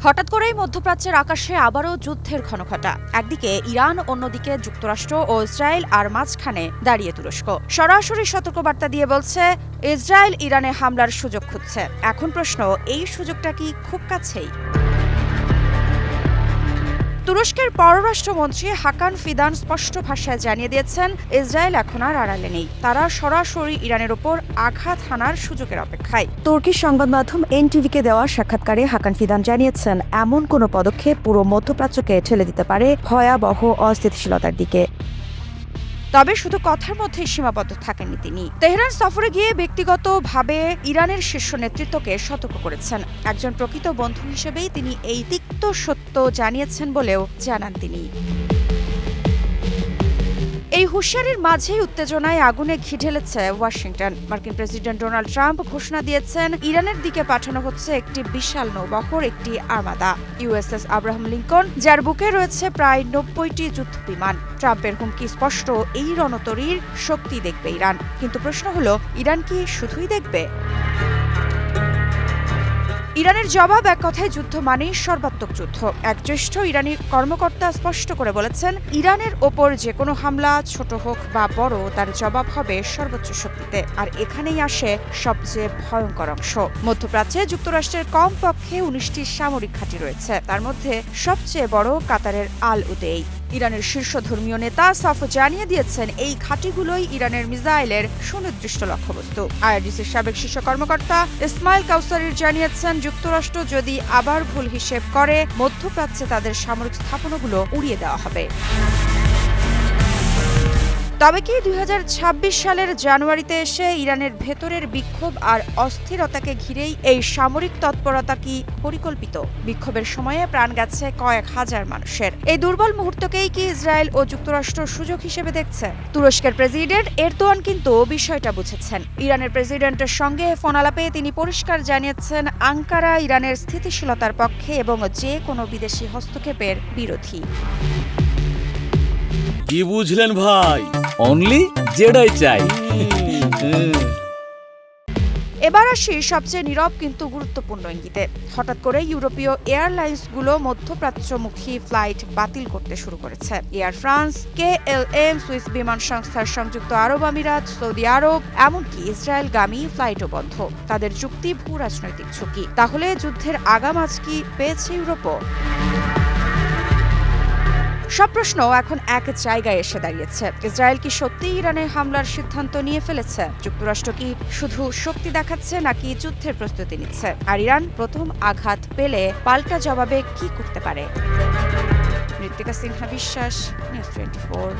হঠাৎ করেই মধ্যপ্রাচ্যের আকাশে আবারও যুদ্ধের ঘনঘটা। একদিকে ইরান, অন্যদিকে যুক্তরাষ্ট্র ও ইসরায়েল, আর মাঝখানে দাঁড়িয়ে তুরস্ক। সরাসরি সতর্কবার্তা দিয়ে বলছে ইসরায়েল ইরানে হামলার সুযোগ খুঁজছে। এখন প্রশ্ন, এই সুযোগটা কি খুব কাছেই? তুরস্কের পররাষ্ট্রমন্ত্রী হাকান ফিদান স্পষ্ট ভাষায় জানিয়ে দিয়েছেন, ইসরায়েল এখন আর আড়ালে নেই। তারা সরাসরি ইরানের ওপর আঘাত হানার সুযোগের অপেক্ষায়। তুর্কিশ সংবাদ মাধ্যম এনটিভিকে দেওয়া সাক্ষাৎকারে হাকান ফিদান জানিয়েছেন, এমন কোনো পদক্ষেপ পুরো মধ্যপ্রাচ্যকে ঠেলে দিতে পারে ভয়াবহ অস্থিতিশীলতার দিকে। তবে শুধু কথার মধ্যেই সীমাবদ্ধ থাকেননি তিনি। তেহরান সফরে গিয়ে ব্যক্তিগতভাবে ইরানের শীর্ষ নেতৃত্বকে সতর্ক করেছেন। একজন প্রকৃত বন্ধু হিসেবেই তিনি এই তিক্ত সত্য জানিয়েছেন বলেও জানান তিনি। এই হুঁশিয়ারির মাঝেই উত্তেজনায় আগুনে ঘি ঢেলেছে ওয়াশিংটন। মার্কিন প্রেসিডেন্ট ডোনাল্ড ট্রাম্প ঘোষণা দিয়েছেন, ইরানের দিকে পাঠানো হচ্ছে একটি বিশাল নৌবহর, একটি আর্মাদা ইউএসএস আব্রাহাম লিঙ্কন, যার বুকে রয়েছে প্রায় ৯০টি যুদ্ধবিমান। ট্রাম্পের হুমকি স্পষ্ট, এই রণতরীর শক্তি দেখবে ইরান। কিন্তু প্রশ্ন হলো, ইরান কি শুধুই দেখবে? ইরানের জবাব এক কথায় যুদ্ধ মানেই সর্বাত্মক যুদ্ধ। এক জ্যেষ্ঠ ইরানি কর্মকর্তা স্পষ্ট করে বলেছেন, ইরানের ওপর যে কোনো হামলা, ছোট হোক বা বড়, তার জবাব হবে সর্বোচ্চ শক্তিতে। আর এখানেই আসে সবচেয়ে ভয়ঙ্কর অংশ। মধ্যপ্রাচ্যে যুক্তরাষ্ট্রের কমপক্ষে ১৯টি সামরিক ঘাঁটি রয়েছে। তার মধ্যে সবচেয়ে বড় কাতারের আল উদেই। ইরানের শীর্ষ ধর্মীয় নেতা সাফ জানিয়ে দিয়েছেন, এই ঘাঁটিগুলোই ইরানের মিসাইলের সুনির্দিষ্ট লক্ষ্যবস্তু। আইআরজিসির সাবেক শীর্ষ কর্মকর্তা ইসমাইল কাউসারির জানিয়েছেন, যুক্তরাষ্ট্র যদি আবার ভুল হিসেব করে, মধ্যপ্রাচ্যে তাদের সামরিক স্থাপনাগুলো উড়িয়ে দেওয়া হবে। তবে কি ২০২৬ সালের জানুয়ারিতে এসে ইরানের ভেতরের বিক্ষোভ আর অস্থিরতাকে ঘিরেই এই সামরিক তৎপরতা কি পরিকল্পিত? বিক্ষোভের সময়ে প্রাণ গেছে কয়েক হাজার মানুষের। এই দুর্বল মুহূর্তকেই কি ইসরায়েল ও যুক্তরাষ্ট্র সুযোগ হিসেবে দেখছে? তুরস্কের প্রেসিডেন্ট এরদোয়ান কিন্তু বিষয়টা বুঝেছেন। ইরানের প্রেসিডেন্টের সঙ্গে ফোন আলাপে তিনি পরিষ্কার জানিয়েছেন, আঙ্কারা ইরানের স্থিতিশীলতার পক্ষে এবং যে কোনো বিদেশি হস্তক্ষেপের বিরোধী। কি বুঝলেন ভাই? অনলি যেটাই চাই। এবার আসি সবচেয়ে নীরব কিন্তু গুরুত্বপূর্ণ ইঙ্গিতে। হঠাৎ করে ইউরোপীয় এয়ারলাইন্সগুলো মধ্যপ্রাচ্যমুখী ফ্লাইট বাতিল করতে শুরু করেছে। এয়ার ফ্রান্স, KLM, সুইস বিমান সংস্থার সংযুক্ত আরব আমিরাত, সৌদি আরব, এমনকি ইসরায়েলগামী ফ্লাইটও বন্ধ। তাদের যুক্তি ভূ রাজনৈতিক ঝুঁকি। তাহলে যুদ্ধের আগাম আঁচ কি পেয়েছে ইউরোপও? সব প্রশ্ন এখন এক জায়গায় এসে দাঁড়িয়েছে। ইসরায়েল কি সত্যিই ইরানে হামলার সিদ্ধান্ত নিয়ে ফেলেছে? যুক্তরাষ্ট্র কি শুধু শক্তি দেখাচ্ছে, নাকি যুদ্ধের প্রস্তুতি নিচ্ছে? আর ইরান প্রথম আঘাত পেলে পাল্টা জবাবে কি করতে পারে? মৃত্তিকা সিনহা বিশ্বাস, নিউজ 24।